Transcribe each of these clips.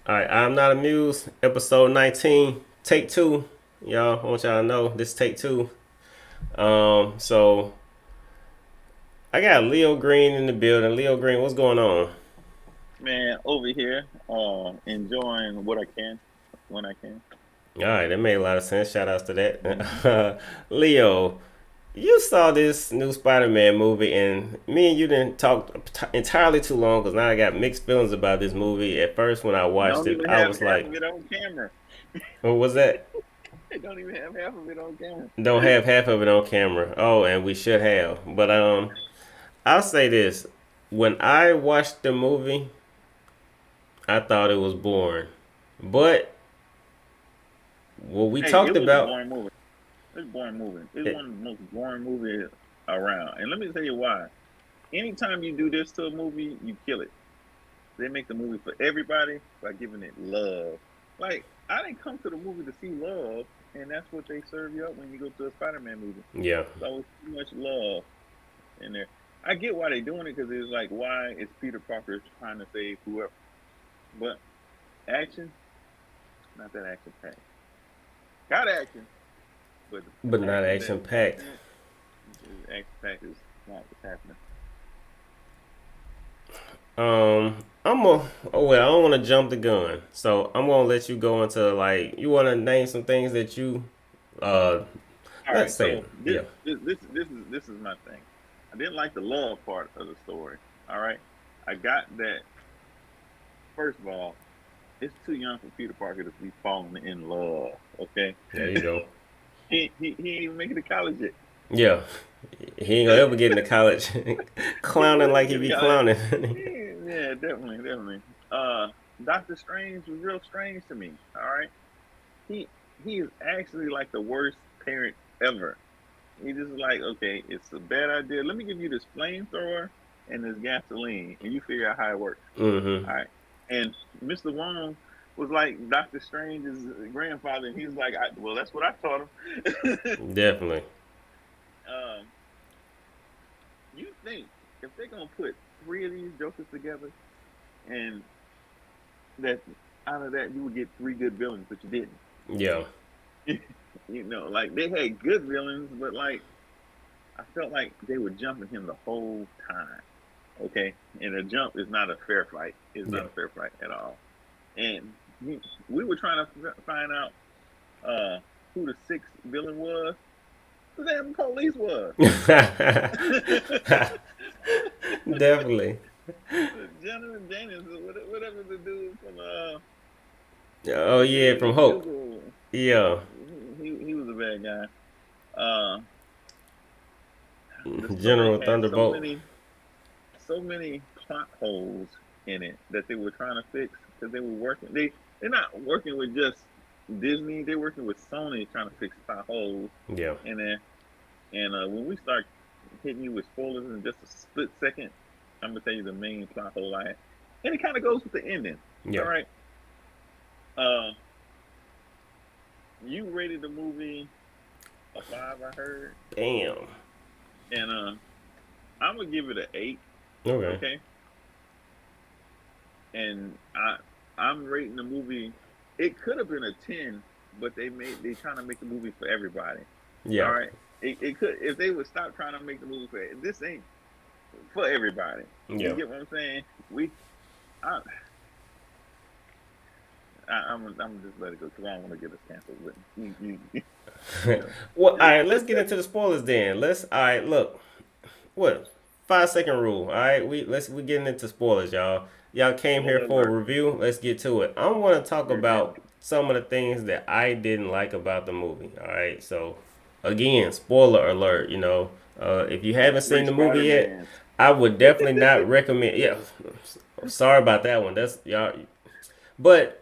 All right, I'm not amused. Episode 19, take two. Y'all, I want y'all to know this take two. So I got Leo Green in the building. Leo Green, what's going on? Man, over here, enjoying what I can when I can. All right, that made a lot of sense. Shout outs to Hmm. that. Leo, you saw this new Spider-Man movie, and me and you didn't talk entirely too long because now I got mixed feelings about this movie. At first, when I watched Don't it, even I have was half like, of it on camera. "What was that?" They don't even have half of it on camera. Don't have half of it on camera. Oh, and we should have. But I'll say this: when I watched the movie, I thought it was boring. But what we Hey, talked it was a about, boring movie. It's a boring movie. It's one it, of the most boring movies around. And let me tell you why. Anytime you do this to a movie, you kill it. They make the movie for everybody by giving it love. Like, I didn't come to the movie to see love, and that's what they serve you up when you go to a Spider-Man movie. yeah, It's always too much love in there. I get why they're doing it because it's like, why is Peter Parker trying to save whoever? But action, not that action packed. Got action, but the but not action that action that's packed. in it, action packed is not what's happening. I'm gonna. Oh well, I don't want to jump the gun, so I'm gonna let you go into like you want to name some things that you, uh, All let's right, say, so yeah, this is my thing. I didn't like the love part of the story. All right, I got that. First of all, it's too young for Peter Parker to be falling in love. Okay, there you go. he ain't even making it to college yet. Yeah, he ain't gonna ever get into college, He ain't clowning gonna ever like he get to be college. clowning. Yeah, definitely, definitely. Uh, Doctor Strange was real strange to me. All right, he he is actually like the worst parent ever. He just like, okay, it's a bad idea. Let me give you this flamethrower and this gasoline, and you figure out how it works. Mm-hmm. All right. And Mr. Wong was like Doctor Strange's grandfather, and he's like, well, that's what I taught him. Definitely. um, you think if they're gonna put three of these jokers together, and that out of that you would get three good villains, but you didn't. Yeah. Like they had good villains, but like I felt like they were jumping him the whole time. Okay, and a jump is not a fair fight. It's Yeah. not a fair fight at all. And we were trying to find out who the sixth villain was. The damn police was. Definitely. Jonathan Daniels, whatever the dude from Oh yeah, from Hope. Invisible. Yeah. He was a bad guy. Uh, the story General had Thunderbolt. so many plot holes in it that they were trying to fix because they were working. They're not working with just Disney. They're working with Sony trying to fix plot holes Yeah. in there. And when we start hitting you with spoilers in just a split second, I'm gonna tell you the main plot hole I had, and it kind of goes with the ending. All Yeah. right. Uh, you rated the movie a five, I heard, Damn. and I'm gonna give it an eight. Okay. Okay. And I'm rating the movie. It could have been a 10, but they trying to make the movie for everybody. All Yeah. right. It could if they would stop trying to make the movie for this ain't for everybody. You Yeah. get what I'm saying? I, I'm just let it go because I don't want to get us canceled. But you know, Well, all right. Let's get into the spoilers then. Let's. All right. Look. What? 5 second rule. All right. We getting into spoilers, y'all. Y'all came here spoiler for a alert. review. Let's get to it. I want to talk Review. about some of the things that I didn't like about the movie. All right. So, again, spoiler alert. If you There's haven't seen three the movie Spider yet, Mans. I would definitely not recommend. Yeah. Sorry about that one. That's y'all. But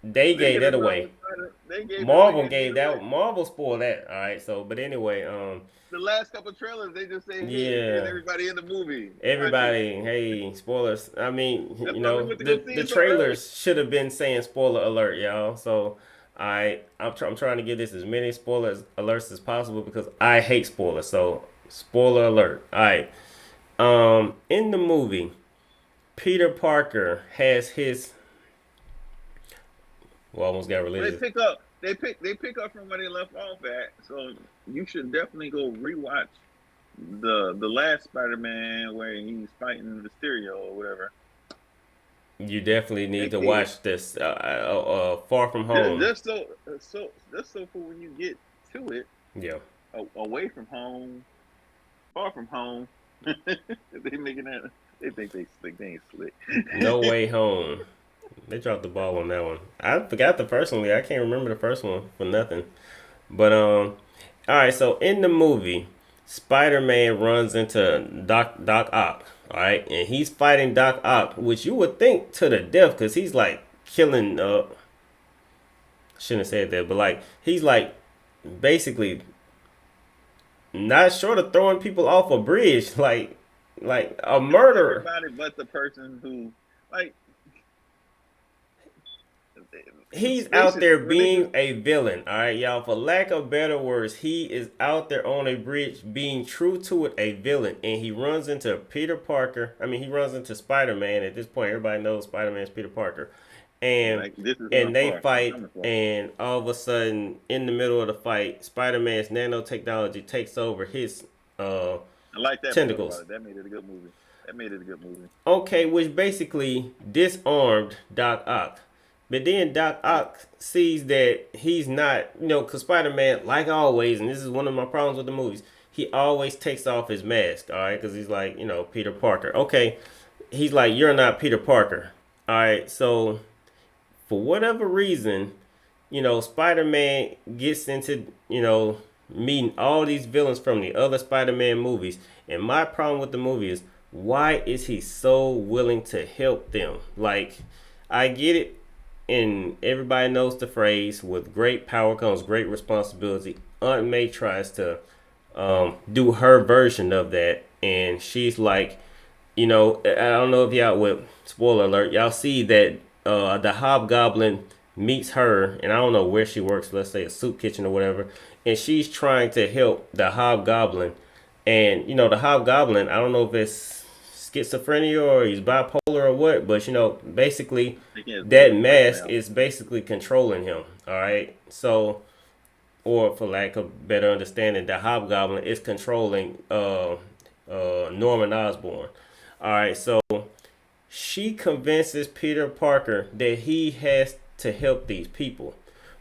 they They gave hit that us up away. with Spider. They gave it. They Marvel gave gave it away. that. Marvel spoiled that. All right. So, but anyway, The last couple trailers, they just say, "Hey, here's yeah. everybody in the movie. Watch it." Everybody, hey, spoilers. I mean, That's why we went to go see the it so early. trailers should have been saying spoiler alert, y'all. So, I'm trying to give this as many spoilers alerts as possible because I hate spoilers. So, spoiler alert. All right. In the movie, Peter Parker has his We almost got Well, religious. they pick up from where they left off at. So you should definitely go rewatch the last Spider-Man where he's fighting Mysterio or whatever. You definitely need That to kid watch this. Far from just, home. just so just so for when you get to it, Yeah. away from home, far from home, they making that they think they slick. They ain't slick. No Way Home. They dropped the ball on that one. I forgot the first one. I can't remember the first one for nothing. But all right. So in the movie, Spider-Man runs into Doc Ock. All right, and he's fighting Doc Ock, which you would think to the death, because he's like killing. Shouldn't have said that, but like he's like basically not short of throwing people off a bridge, like a murderer. Everybody but the person who like He's they out should there when they do. being a villain. All right, y'all. For lack of better words, he is out there on a bridge being true to it, a villain, and he runs into Peter Parker. I mean, he runs into Spider Man. At this point, everybody knows Spider Man is Peter Parker, and Like this is my and they part. I'm fight. coming for. And all of a sudden, in the middle of the fight, Spider Man's nanotechnology takes over his I like that part about tentacles. it. That made it a good movie. That made it a good movie. Okay, which basically disarmed Doc Ock. But then Doc Ock sees that he's not, because Spider Man, like always, and this is one of my problems with the movies, he always takes off his mask, all right, because he's like, Peter Parker. Okay, he's like, you're not Peter Parker. All right, so for whatever reason, Spider Man gets into, meeting all these villains from the other Spider Man movies. And my problem with the movie is, why is he so willing to help them? Like, I get it, and everybody knows the phrase, with great power comes great responsibility. Aunt May tries to do her version of that, and she's like, I don't know if y'all, with spoiler alert, y'all see that the Hobgoblin meets her, and I don't know where she works, let's say a soup kitchen or whatever, and she's trying to help the Hobgoblin. And, the Hobgoblin, I don't know if it's schizophrenia or he's bipolar or what, but, basically They can't that mental mask breakdown. is basically controlling him, all right? So, or for lack of better understanding, the Hobgoblin is controlling Norman Osborn. All right, so she convinces Peter Parker that he has to help these people.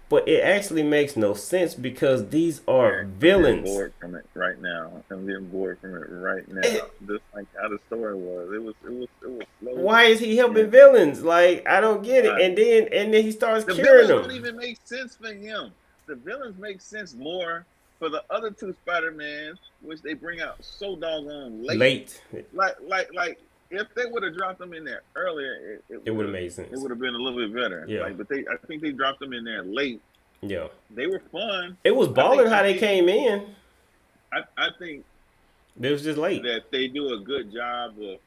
But it actually makes no sense because these are I'm getting villains. bored from it right now. I'm getting bored from it right now. It, Just like how the story was. It was slow. why is he helping And villains? Like, I don't get it. why? And then he starts The curing villains don't them even make sense for him. The villains make sense more for the other two Spider-Mans, which they bring out so doggone late. late. Like if they would have dropped them in there earlier, It would have made it sense. would have been a little bit better. Yeah, Like, but I think they dropped them in there late. yeah. They were fun. It was balling how they came in. I think It was just late. that they do a good job of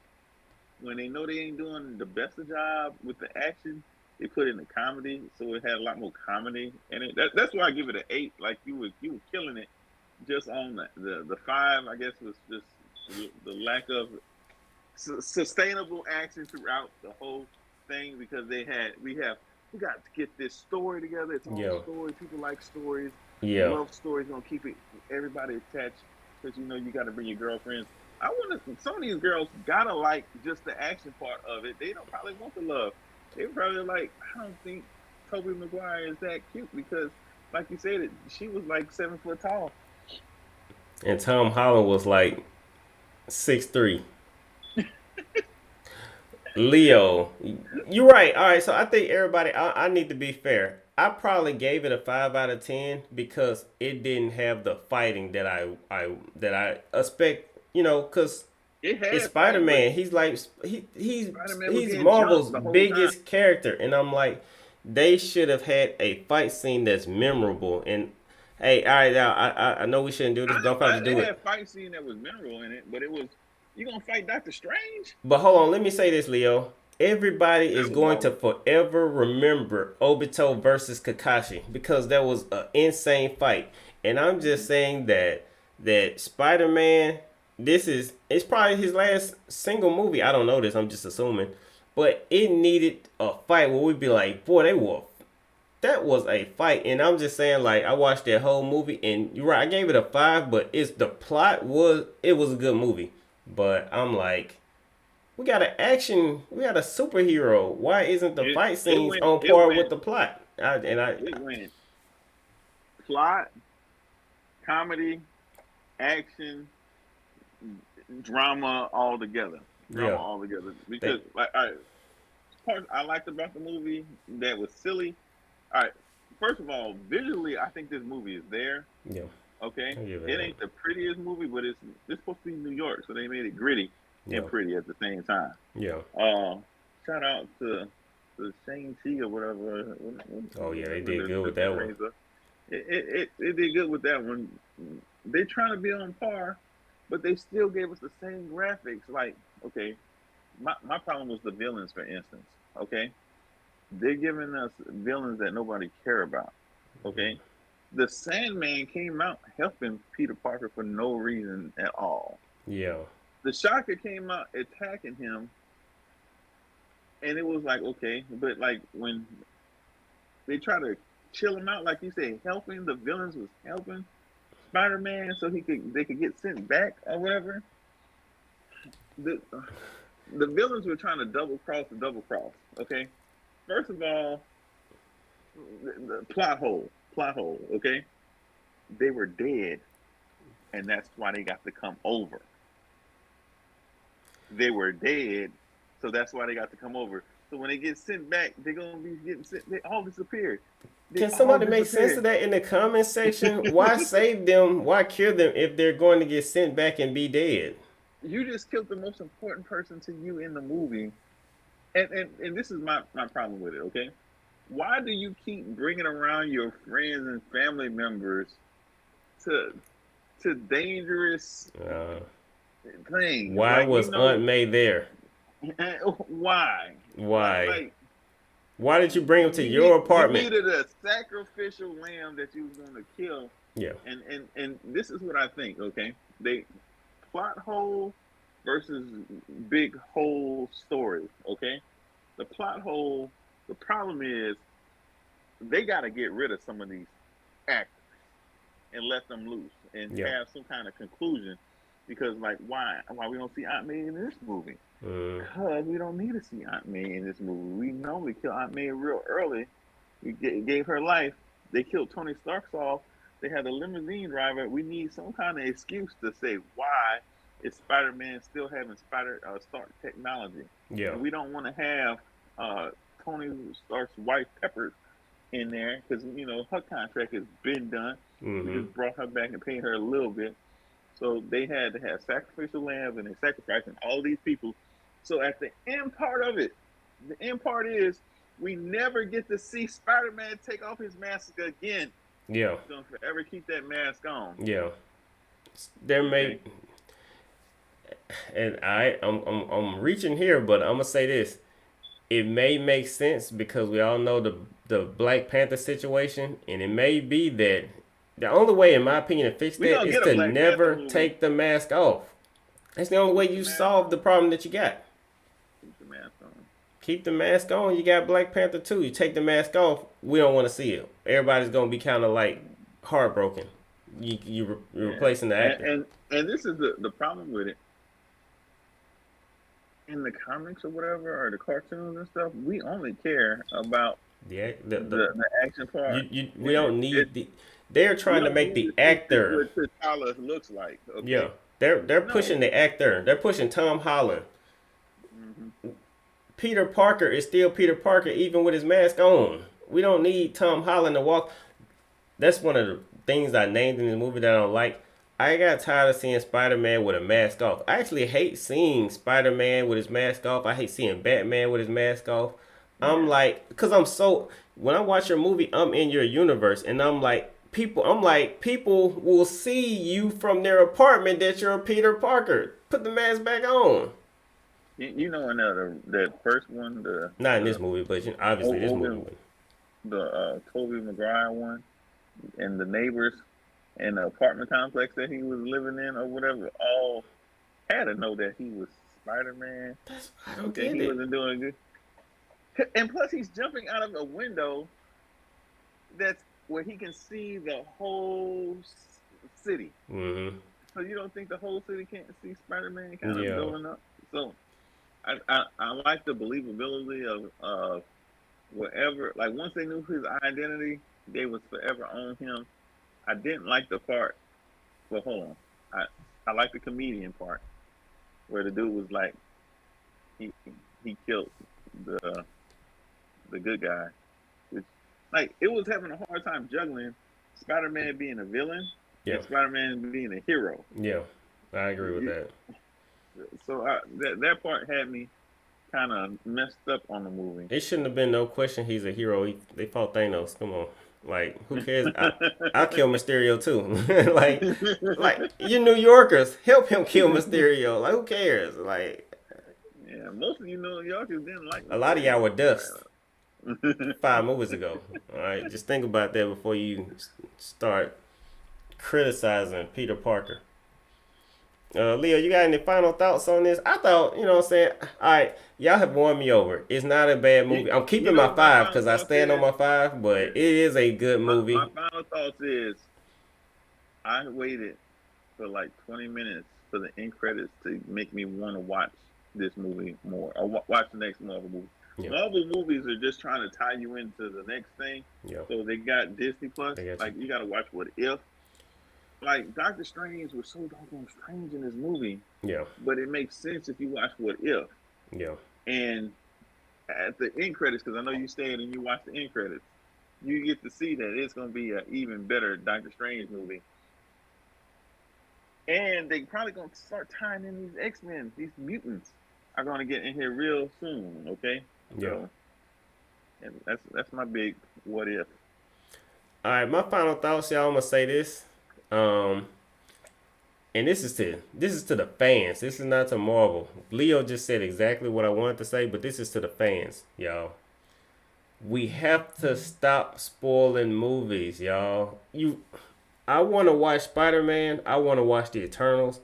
when they know they ain't doing the best of job with the action. They put in the comedy, so it had a lot more comedy in it. That's why I give it an 8. Like you were killing it just on the 5. I guess was just the lack of sustainable action throughout the whole thing because we got to get this story together. It's all Yeah, story. People like stories. You yeah. love stories. Gonna keep everybody attached because you got to bring your girlfriends. I want to. Some of these girls gotta like just the action part of it. They don't probably want the love. They probably like. I don't think Tobey Maguire is that cute because, like you said, she was like 7 foot tall. And Tom Holland was like 6'3". Leo, you're right. All right, so I think everybody. I need to be fair. I probably gave it a 5 out of 10 because it didn't have the fighting that I expect. Because It it's had Spider fighting, but Man. He's like Spider Man was he's getting Marvel's jumped the whole time. biggest character, and I'm like, they should have had a fight scene that's memorable. And hey, all right, now I know we shouldn't do this, but I'm about to They do it. had fight scene that was memorable in it, but it was you gonna fight Doctor Strange? But hold on, let me say this, Leo. Everybody That is was going to balling. forever remember Obito versus Kakashi because that was an insane fight. And I'm just Mm-hmm. saying that Spider-Man, it's probably his last single movie. I don't know this. I'm just assuming, but it needed a fight where we'd be like, boy, they were. that was a fight, and I'm just saying, like, I watched that whole movie, and you're right, I gave it a 5, but it's the plot was it was a good movie, but I'm like, we got a superhero. Why isn't the It fight it scenes went on it par with went the plot? it went plot, comedy, action, drama all together. Drama yeah, all together. they Because like part I liked about the movie that was silly. All right, first of all, visually, I think this movie is there. yeah, Okay, I give it it that. ain't the prettiest movie, but it's supposed to be New York, so they made it gritty and Yeah, pretty at the same time. yeah. Uh, Shout out to Shane T or whatever. Oh yeah, they When did good the with that Green one. Ranger, it did good with that one. They trying to be on par, but they still gave us the same graphics. Like, okay, my problem was the villains, for instance. Okay, they're giving us villains that nobody care about. Okay, the Sandman came out helping Peter Parker for no reason at all. Yeah, The Shocker came out attacking him, and it was like okay, but like when they try to chill him out, like you say, helping the villains was helping Spider-Man so they could get sent back or whatever. The the villains were trying to double cross. Okay, first of all, the plot hole. Okay, they were dead, and that's why they got to come over. They were dead, so that's why they got to come over. So when they get sent back, they're gonna be getting sent. They all disappeared. They can all somebody make sense of disappeared. that in the comment section? Why save them? Why cure them if they're going to get sent back and be dead? You just killed the most important person to you in the movie, and this is my problem with it. Okay, why do you keep bringing around your friends and family members to dangerous Uh, things? why Like you was Aunt know, May there? why? Why? Like Why did you bring him to your you apartment? needed a sacrificial lamb that you was going to kill, Yeah, and this is what I think. Okay, they plot hole versus big hole story. Okay, the plot hole. The problem is they got to get rid of some of these actors and let them loose and yeah. have some kind of conclusion. Because like why we don't see Aunt May in this movie? Mm, Because we don't need to see Aunt May in this movie. We normally kill Aunt May real early. We gave her life. They killed Tony Stark's off. They had a limousine driver. We need some kind of excuse to say why is Spider-Man still having Spider Stark technology, yeah. and we don't want to have uh, Tony Stark's wife Pepper in there because you know her contract has been done. We Mm-hmm. just brought her back and paid her a little bit. So they had to have sacrificial lambs and they sacrificing all these people. So at the end part of it, the end part is we never get to see Spider-Man take off his mask again. Yeah. He's gonna forever keep that mask on. Yeah. There may, Okay. and I'm reaching here, but I'm gonna say this. It may make sense because we all know the Black Panther situation, and it may be that the only way, in my opinion, to fix We're that gonna is get a to Black Panther never movie. take the mask off. That's the only way Keep the you mask solve the on. problem that you got. Keep the mask on. Keep the mask on. You got Black Panther too. You take the mask off, we don't want to see it. Everybody's gonna be kind of like heartbroken. You're Yeah. replacing the And actor. and this is the problem with it. In the comics or whatever, or the cartoons and stuff, we only care about The the action part. we Yeah. don't need the. They're We trying to don't make need to the see actor. what T'Challa looks like. Yeah, Okay, they're pushing no. the actor. They're pushing Tom Holland. Hmm. Peter Parker is still Peter Parker even with his mask on. We don't need Tom Holland to walk. That's one of the things I named in the movie that I don't like. I got tired of seeing Spider Man with a mask off. I actually hate seeing Spider Man with his mask off. I hate seeing Batman with his mask off. I'm Yeah. like, because I'm so. When I watch your movie, I'm in your universe, and people will see you from their apartment that you're Peter Parker. Put the mask back on. You know another that first one, Not in this the movie, but obviously this movie Owen would. the Toby Maguire one, and the neighbors and the apartment complex that he was living in or whatever, all had to know that he was Spider Man. I don't Okay, get he it. wasn't doing good, and plus he's jumping out of a window that's where he can see the whole city. Mm-hmm. So you don't think the whole city can't see Spider-Man kind of Yeah. building up? So I like the believability of whatever. Like once they knew his identity, they was forever on him. I didn't like the part. Well, hold on. I like the comedian part where the dude was like he killed the the good guy, which like it was having a hard time juggling Spider-Man being a villain Yeah. and Spider-Man being a hero. Yeah. I agree with that. So that part had me kind of messed up on the movie. It shouldn't have been no question. He's a hero. They fought Thanos. Come on, like who cares? I'll kill Mysterio too. like you New Yorkers, help him kill Mysterio. Like who cares? Like Yeah, most of you New Yorkers didn't like a lot of y'all were Mysterio. dust 5 movies ago. All right, just think about that before you start criticizing Peter Parker. Leo, you got any final thoughts on this? I thought, you know what I'm saying? All right, y'all have won me over. It's not a bad you, movie. I'm you keeping know my what my five final because I thoughts stand on is? my five, but it is a good My movie. final thoughts is I waited for like 20 minutes for the end credits to make me want to watch this movie more or watch the next Marvel movie. Yeah, Marvel movies are just trying to tie you into the next thing. yeah, So they got Disney Plus. I got you. Like you got to watch What If. Like Doctor Strange was so doggone strange in this movie, Yeah, but it makes sense if you watch What If. yeah. And at the end credits, because I know you stayed and you watched the end credits, you get to see that it's going to be an even better Doctor Strange movie. And they probably going to start tying in these X-Men, these mutants are going to get in here real soon. Okay, Yeah. so and that's my big what if. All right, my final thoughts, y'all. I'm gonna say this, um, and this is to the fans. This is not to Marvel. Leo just said exactly what I wanted to say, but this is to the fans, y'all. We have to stop spoiling movies, y'all. I want to watch Spider-Man. I want to watch the Eternals.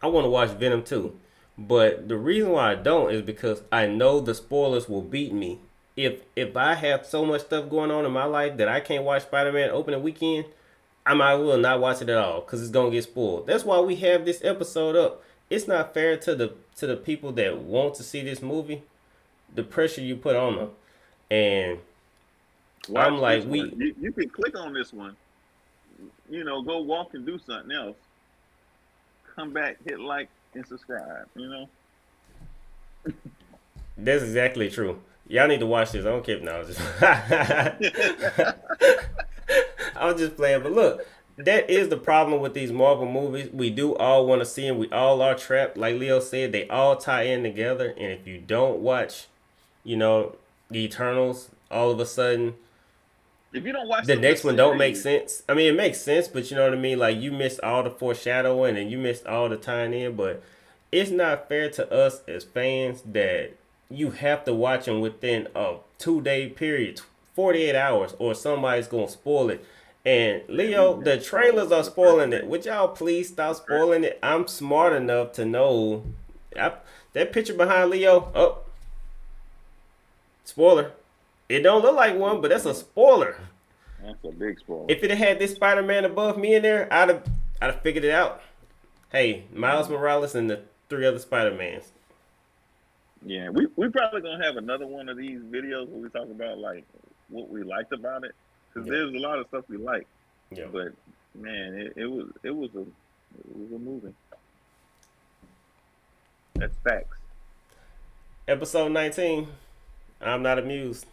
I want to watch Venom too. But the reason why I don't is because I know the spoilers will beat me. If I have so much stuff going on in my life that I can't watch Spider-Man opening weekend, I might as well not watch it at all because it's gonna get spoiled. That's why we have this episode up. It's not fair to the people that want to see this movie, the pressure you put on them. And I'm Watch like, this one. You can click on this one. Go walk and do something else. Come back, hit like and subscribe. that's exactly true. Y'all need to watch this. I don't care if now. I was just playing, but look, that is the problem with these Marvel movies. We do all want to see them. We all are trapped. Like Leo said, they all tie in together. And if you don't watch, you know, the Eternals, all of a sudden If you don't watch the the next one don't make series, sense. I mean, it makes sense, but you know what I mean. Like you missed all the foreshadowing and you missed all the tying in. But it's not fair to us as fans that you have to watch them within a 2 day period, 48 hours, or somebody's gonna spoil it. And man, we Leo, got the trailers spoiled are the first spoiling it. day. Would y'all please stop The first, spoiling it? I'm smart enough to know. I, that picture behind Leo, oh, spoiler. It don't look like one, but that's a spoiler. that's a big spoiler. If it had this Spider-Man above me in there, I'd have figured it out. Hey, Miles Morales and the three other Spider-Mans. Yeah, we probably gonna have another one of these videos where we talk about like what we liked about it because Yeah, there's a lot of stuff we like, yeah. but man, it was a movie. That's facts. Episode 19. I'm not amused.